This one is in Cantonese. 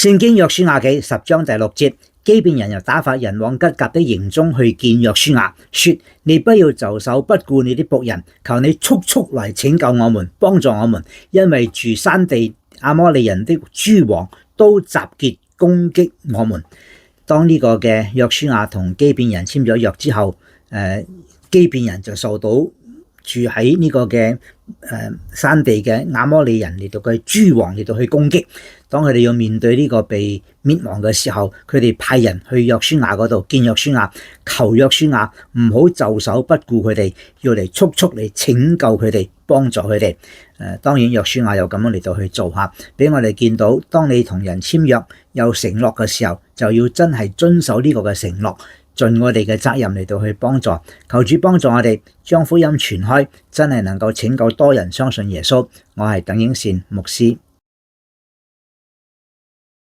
聖經約書亞記10章第6節，基遍人又打發人往吉甲的營中去見約書亞，說：你不要袖手不顧你的僕人，求你速速來拯救我們，幫助我們，因為住山地亞摩利人的諸王都集結攻擊我們。當呢個嘅約書亞同基遍人簽咗約之後，基遍人就受到住喺呢個嘅山地嘅亞摩利人嚟到嘅諸王嚟到去攻擊。當佢哋要面對呢個被滅亡嘅時候，佢哋派人去約書亞嗰度見約書亞，求約書亞唔好袖手不顧佢哋，要嚟速速嚟拯救佢哋，幫助佢哋。當然約書亞又咁樣嚟到去做下，俾我哋見到，當你同人簽約有承諾嘅時候，就要真係遵守呢個嘅承諾，盡我哋嘅責任嚟到去幫助。求主幫助我哋將福音傳開，真係能夠拯救多人相信耶穌。我係鄧英善牧師。